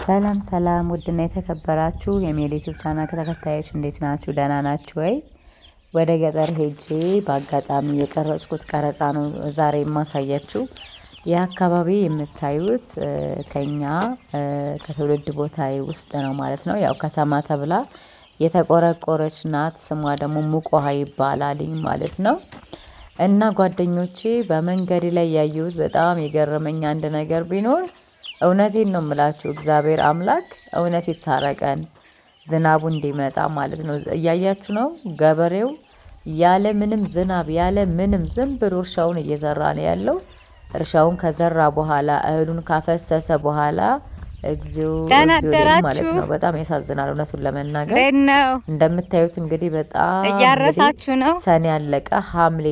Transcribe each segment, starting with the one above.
ሰላም ሰላም ውድና የተከበራችሁ የሜሊቱ ቻናል ተከታታዮች እንዴት ናችሁ? ደህና ናችሁ ወይ? ወደ ገጠር ሄጄ በአጋጣሚ የቀረጽኩት ቀረጻ ነው ዛሬ የማሳያችሁ። ይህ አካባቢ የምታዩት ከኛ ከትውልድ ቦታዬ ውስጥ ነው ማለት ነው። ያው ከተማ ተብላ የተቆረቆረች ናት። ስሟ ደግሞ ሙቅ ውሃ ይባላልኝ ማለት ነው። እና ጓደኞቼ በመንገድ ላይ ያየሁት በጣም የገረመኝ አንድ ነገር ቢኖር እውነቴን ነው የምላችሁ፣ እግዚአብሔር አምላክ እውነት ይታረቀን፣ ዝናቡ እንዲመጣ ማለት ነው። እያያችሁ ነው፣ ገበሬው ያለ ምንም ዝናብ ያለ ምንም ዝም ብሎ እርሻውን እየዘራ ነው ያለው። እርሻውን ከዘራ በኋላ እህሉን ካፈሰሰ በኋላ እግዚኦ ማለት ነው። በጣም ያሳዝናል እውነቱን ለመናገር። እንደምታዩት እንግዲህ በጣም እያረሳችሁ ነው። ሰኔ ያለቀ ሐምሌ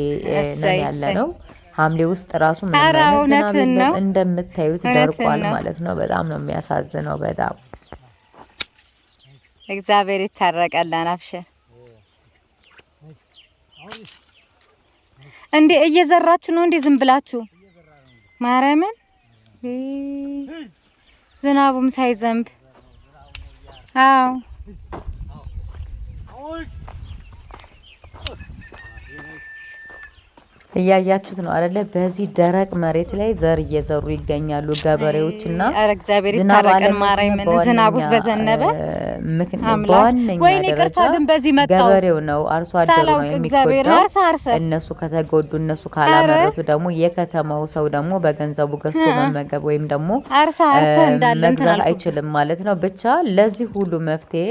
ነው ያለ ነው። ሐምሌ ውስጥ ራሱ ምንም አይነት ዝናብ የለም። እንደምታዩት ደርቋል ማለት ነው። በጣም ነው የሚያሳዝነው። በጣም እግዚአብሔር ይታረቀልን። አብሽር እንዴ! እየዘራችሁ ነው እንዴ? ዝም ብላችሁ ማርያምን፣ ዝናቡም ሳይዘንብ አዎ እያያችሁት ነው አይደለ? በዚህ ደረቅ መሬት ላይ ዘር እየዘሩ ይገኛሉ ገበሬዎችና እግዚአብሔር ይታረቀን። ማርያምን ዝናቡስ በዘነበ ወይኔ ቅርታ ግን በዚህ መጣው ገበሬው ነው አርሶ አደሩ ነው የሚጎዳው። እነሱ ከተጎዱ እነሱ ካላመረቱ ደግሞ የከተማው ሰው ደግሞ በገንዘቡ ገዝቶ መመገብ ወይም ደግሞ መግዛት አይችልም ማለት ነው። ብቻ ለዚህ ሁሉ መፍትሄ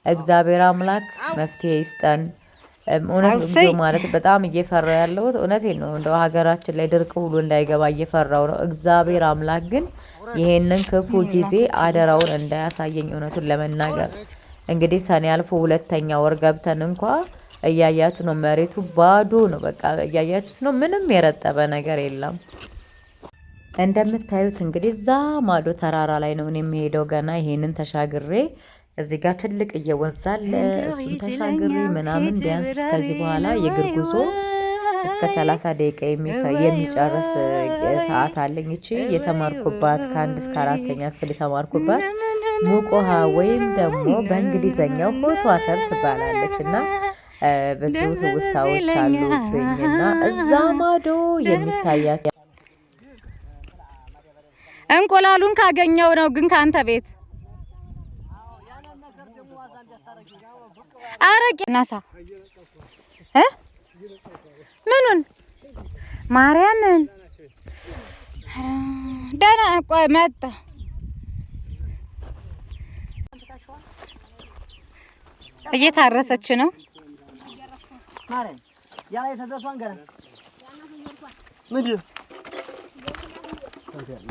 እግዚአብሔር አምላክ መፍትሄ ይስጠን። እውነት ነው ማለት በጣም እየፈራው ያለሁት እውነቴን ነው። እንደው ሀገራችን ላይ ድርቅ ሁሉ እንዳይገባ እየፈራው ነው። እግዚአብሔር አምላክ ግን ይሄንን ክፉ ጊዜ አደራውን እንዳያሳየኝ እውነቱን ለመናገር እንግዲህ ሰኔ አልፎ ሁለተኛ ወር ገብተን እንኳን እያያችሁ ነው፣ መሬቱ ባዶ ነው። በቃ እያያችሁት ነው፣ ምንም የረጠበ ነገር የለም። እንደምታዩት እንግዲህ እዛ ማዶ ተራራ ላይ ነው እኔ የምሄደው። ገና ይሄንን ተሻግሬ እዚህ ጋር ትልቅ እየወዛለ እሱን ተሻግሬ ምናምን ቢያንስ ከዚህ በኋላ የእግር ጉዞ እስከ 30 ደቂቃ የሚጨርስ ሰዓት አለኝ። እቺ የተማርኩባት ከ1 እስከ 4ኛ ክፍል የተማርኩባት ሙቅ ውሃ ወይም ደግሞ በእንግሊዘኛው ሆት ዋተር ትባላለች እና ብዙ ትውስታዎች አሉብኝና እዛ ማዶ የሚታያቸው እንቁላሉን ካገኘው ነው ግን ካንተ ቤት አረቂ ናሳ ምኑን ማርያምን ደህና ቆይ መጣ። እየታረሰች ነው ማርያም ያላ የተዘቷን ገና ምንድን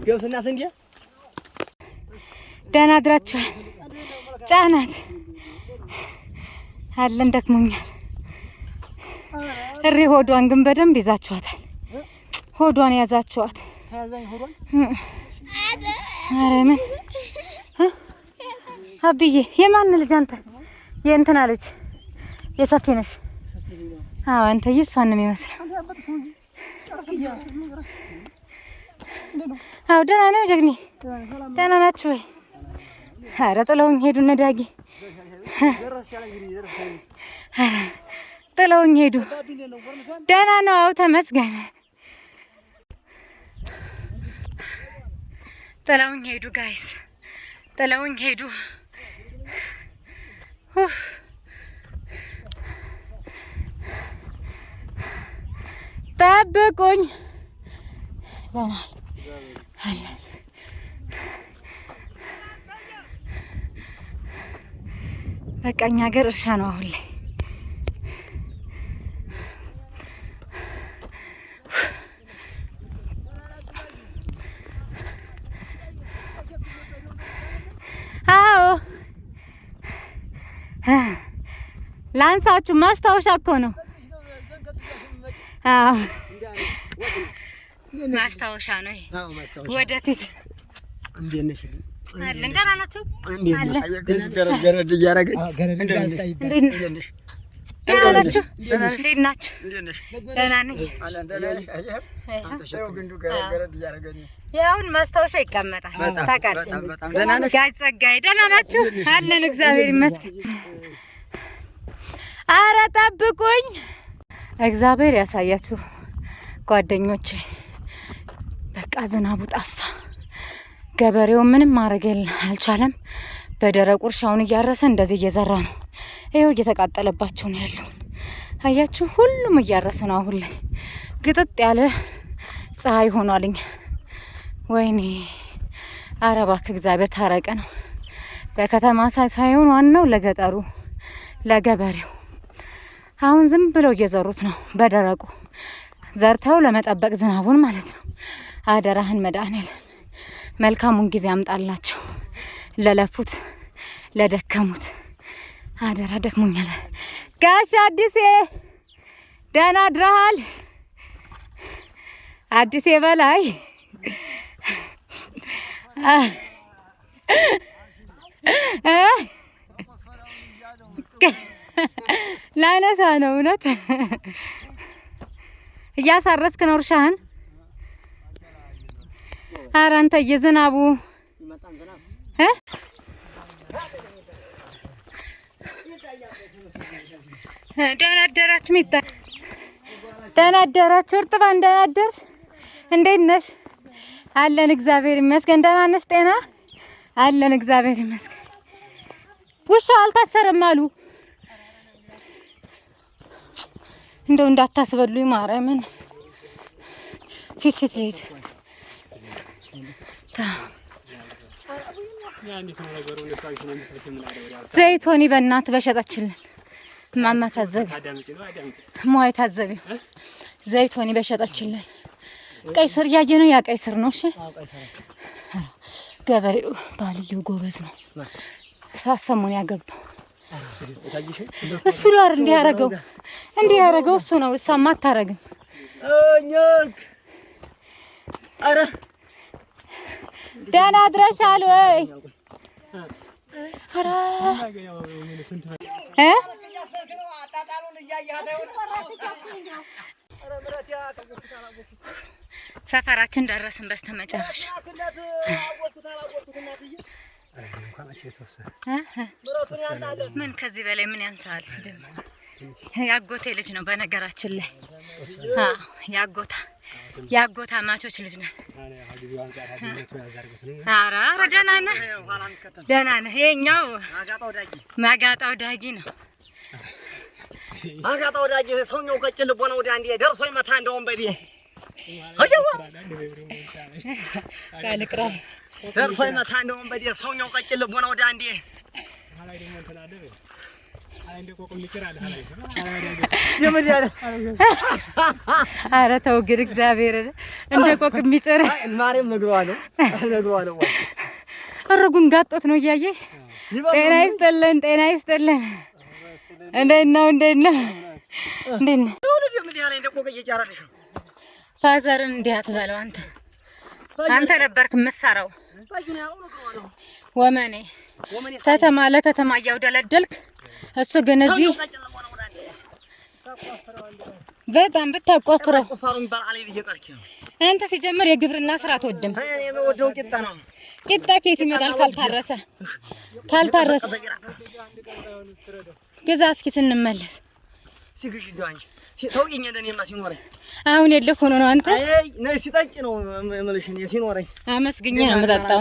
ገብስና ስንዴ ደህና አድራችኋል። ጫናት አለን ደክሞኛል። እሪ ሆዷን ግን በደንብ ይዛችኋታል። ሆዷን ያዛችኋት። ማርያምን አብዬ የማን ልጅ አንተ? የእንትና ልጅ የሰፊ ነሽ? አዎ አንተ እሷን ነው የሚመስለው። አዎ ደህና ነው ጀግኒ። ደህና ናችሁ ወይ? ኧረ ጥለውኝ ሄዱ እነ ዳጊ ጥለውኝ ሄዱ። ደህና ነው አዎ ተመስገን። ጥለውኝ ሄዱ ጋይስ፣ ጥለውኝ ሄዱ። ጠብቁኝ ለናል በቃ እኛ ሀገር እርሻ ነው አሁን ላይ። አዎ ላንሳችሁ፣ ማስታወሻ እኮ ነው። አዎ ማስታወሻ ነው። ወደፊት እንዴት ነሽ? አለን ደህና ናችሁ? ደህና ናችሁ? እንዴት ናችሁ? ደህና ነኝ። ያውን ማስታወሻ ይቀመጣል ታውቃለህ። ጋሽ ጸጋዬ ደህና ናችሁ? አለን እግዚአብሔር ይመስገን። ኧረ ጠብቁኝ። እግዚአብሔር ያሳያችሁ ጓደኞቼ። በቃ ዝናቡ ጠፋ። ገበሬው ምንም ማድረግ አልቻለም። በደረቁ እርሻውን እያረሰ እንደዚህ እየዘራ ነው። ይኸው እየተቃጠለባቸው ነው ያለው። አያችሁ፣ ሁሉም እያረሰ ነው። አሁን ላይ ግጥጥ ያለ ፀሐይ ሆኗልኝ። ወይኔ ኧረ እባክህ እግዚአብሔር ታረቀ ነው። በከተማ ሳይሆን ዋናው ለገጠሩ ለገበሬው። አሁን ዝም ብለው እየዘሩት ነው በደረቁ ዘርተው ለመጠበቅ ዝናቡን ማለት ነው። አደራህን መድኃኒዓለም መልካሙን ጊዜ አምጣላቸው ለለፉት ለደከሙት። አደራ ደክሞኛል። ጋሽ አዲሴ ደህና አድረሃል? አዲሴ በላይ ላነሳ ነው እውነት። እያሳረስክ ነው እርሻህን? ኧረ አንተ የዝናቡ ደህና አደራችሁ ሚጣ? ደህና አደራችሁ እርጥባን? ደህና አደርሽ? እንዴት ነሽ? አለን እግዚአብሔር ይመስገን። ደህና ነሽ? ጤና አለን እግዚአብሔር ይመስገን። ውሻው አልታሰረም አሉ። እንደው እንዳታስበሉኝ ማርያምን። ፊት ልሂድ። ዘይቶኒ በእናት በሸጠችልን ማማ ታዘቢ ሞይ ታዘቢ ዘይቶኒ በሸጠችልን። ቀይ ስር እያየ ነው። ያ ቀይ ስር ነው። እሺ ገበሬው ባልየው ጎበዝ ነው። ሳሰሙን ያገባው እሱ ነው አይደል? እንዲህ ያደረገው እሱ ነው። እሷማ አታረግም። ኧረ ደህና አድረሻል ወይ? ኧረ ሰፈራችን ደረስን በስተመጨረሻ። ምን ከዚህ በላይ ምን ያንሳል? ሲጀምር ያጎቴ ልጅ ነው በነገራችን ላይ። ያጎታ ማቾች ልጅ ነው። ኧረ ደህና ነህ? ይኸኛው ማጋጣው ዳጊ ነው። ማጋጣው ዳጊ ሰውኛው ቀጭን ልቦና ወዲያ እንዴ ደርሶ ይመታ እንደውም በዲ ቃልቅራ ደርሶ ይመታ እንደውም በዲ ሰውኛው ቀጭን ልቦና ወዲያ እንዴ ኧረ ተው ግን እግዚአብሔር እንደ ቆቅ የሚጭር ማርያም ነግረዋለሁ። እርጉን ጋጦት ነው እያየ። ጤና ይስጥልን፣ ጤና ይስጥልን። እንዴት ነው? ፋዘርን እንዲህ አትበለው አንተ ነበርክ የምትሰራው ወመኔ ከተማ ለከተማ እያውደለደልክ። እሱ ግን እዚህ በጣም ብታቆፍረው አንተ ሲጀምር የግብርና ስራ አትወድም። ቂጣ ከየት ይመጣል ካልታረሰ ግዛ እስኪ ስንመለስ አሁን የለህ ሆኖ ነው አንተ ሲጠጭ ነው ሲኖረኝ አመስግኜ ነው የምጠጣው።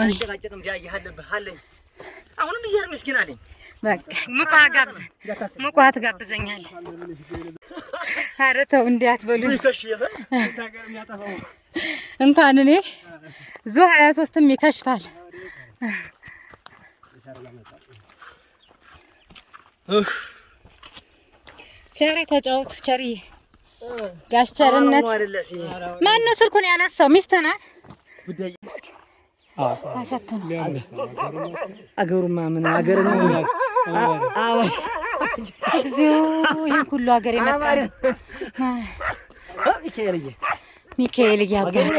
አሁንም ይሄር ምስኪን አለኝ። በቃ ሙቋ ትጋብዘኛለህ። ኧረ ተው እንዲህ አትበሉኝ። እንኳን እኔ ዙ 23ም ይከሽፋል። ቸሪ ተጫወቱ። ቸሪ ጋሽ ቸርነት ማነው ስልኩን ያነሳው? ሚስትህ ናት? አሸተነ አገሩማ ምን አገር ነው? እግዚኦ ይሄን ሁሉ ሀገር የመጣ ሚካኤል እያባተ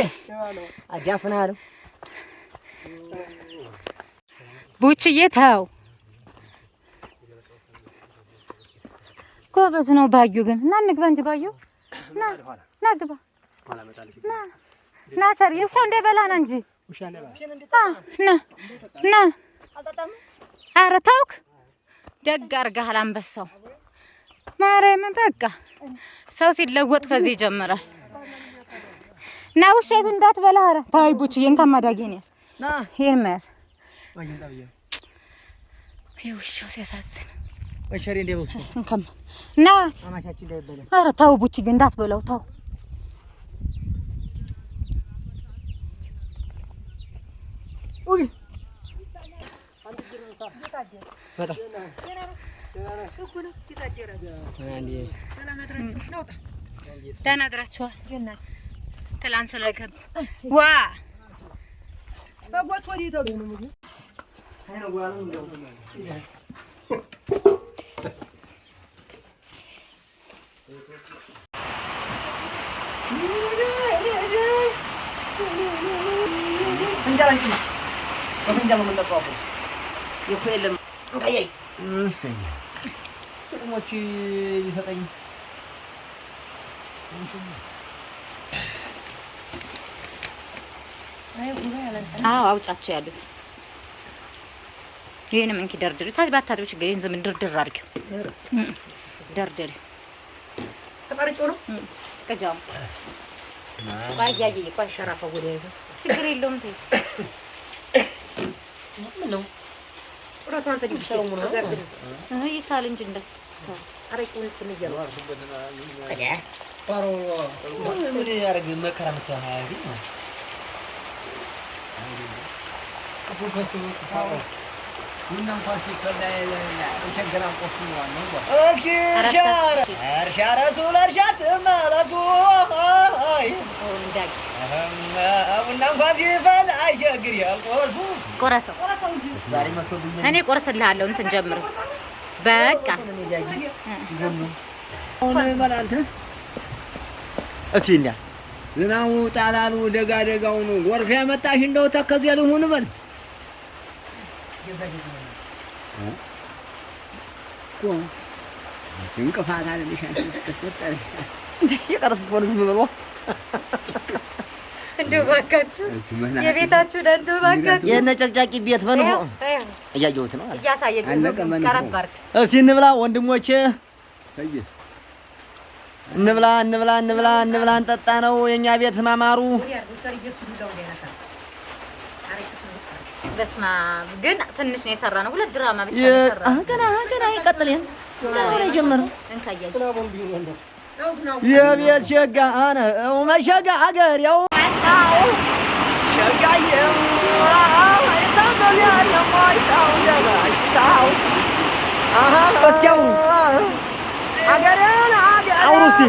አዳፍናለሁ። ቡችዬ ተው ጎበዝ ነው ባዩ ግን እና እንግባ እንጂ ባዩ ና ግባ ና ቸር ውሻው እንዳይበላህ እንጂ ና ኧረ ተውክ ደግ አድርገሃል አንበሳው ማርያምን በቃ ሰው ሲለወጥ ከዚህ ይጀምራል ና ውሻት እንዳትበላ ኧረ ተይ ቡችዬን ከማዳጌን ያዝ ና ይሄን መያዝ ውሻው ሲያሳዝን ወሸሬ እንደውስ እንከማ ና አማቻችን እንዳይበላ ኧረ ተው ቡችዬ እንዳትበላው ተው ኦይ ደህና አድራችኋል ትላንት ስለገባ ዋ በፍንጃል ነው የምንጠጣው እኮ የለም እንቀያይ ጥቅሞች ሊሰጠኝ አዎ አውጫቸው ያሉት ይሄንም እንኪ ደርድሪ ታዲያ ባታድርሽ ግን ዝም ድርድር አድርጊው ደርድሪ ተቀርጮ ነው ከጃም ባያዬ ቆይ ሸራፈው ወደ ችግር የለውም ተይ ምን ነው ራስ አንተ ዲሰው ነው ይሳል እንጂ እንደ አረቂውን ትንየው አዳ ባሮ ምን ያርግ መከራ መታሃይ ነው አቡፈሱ ታው ምን እንኳን ከላይ የሸገራን ቆፍ ነው ነው እስኪ እርሻ ረሱል እርሻ ተመለሱ አይ እንዳይ አሁን እንኳን ሲፈል አይቸግር ያልቆሱ ቆራሰው ዛሬ መጥቶብኝ እኔ ቆርስልሃለሁ እንትን ጀምር በቃ አሁን ይበላልተ እቲኛ ዝናቡ ጣላሉ ደጋ ደጋው ነው ጎርፍ ያመጣሽ እንደው ተከዘ ልሁን በል እንቅፋት አይደለሽ አንቺ ስትፈጠር ይቀርፍ ፖሊስ ምን ነው እንደው ባካችሁ የቤታችሁ ደንቶ ባካችሁ የነጨቅጫቂ ቤት በነው እያየሁት ነው እያሳየክ ቀረባርክ እስኪ እንብላ ወንድሞቼ ሰየ እንብላ እንጠጣ ነው የኛ ቤት ማማሩ በስማ ግን ትንሽ ነው የሰራነው ሁለት ድራማ ብቻ ነው የሰራነው ገና ይቀጥልን ገና ጀመረ እንካያይ የቤት ሸጋ ነው መሸጋ ሀገር ያው ሸጋዬው አይታመም ያለ ማይሳው ደባሽታው እስኪው ሀገሬን አውሩስቲ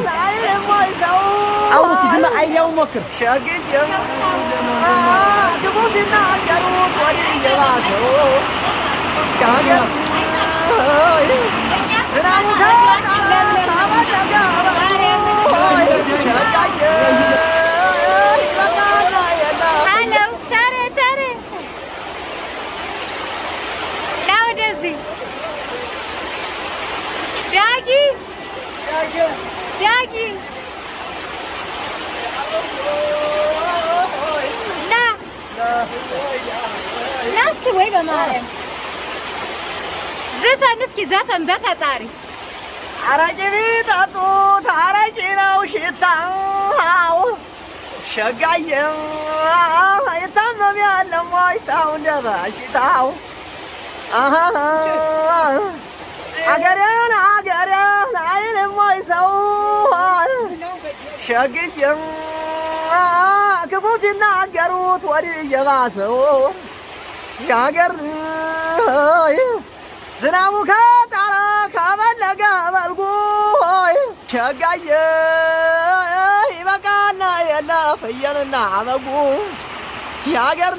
ማይሳው አውሩስቲ ድማ አይያው ሞክር ሸግዬው ግቡዝና አገሩት ወዲህ የባሰው ሀገር ዝናቡ ከታበለጋ ዳጊ ና እስኪ ወይ በማርያም ዘፈን እስኪ ዘፈን በፈጣሪ አረቂ ቢጠጡት አረቂ ነው ሽታው ሸጋዬው አይታመም ያለ ማይሳው እንደበሽታው አገሬን አይልም ማይሳው ሸግዬው ክፉ ሲናገሩት ወዲህ እየባሰው የአገር ዝናቡ ከጣለ ከበለገ በልጉ ሸጋዬ ይበቃና የለ ፍየልና በጉ የአገር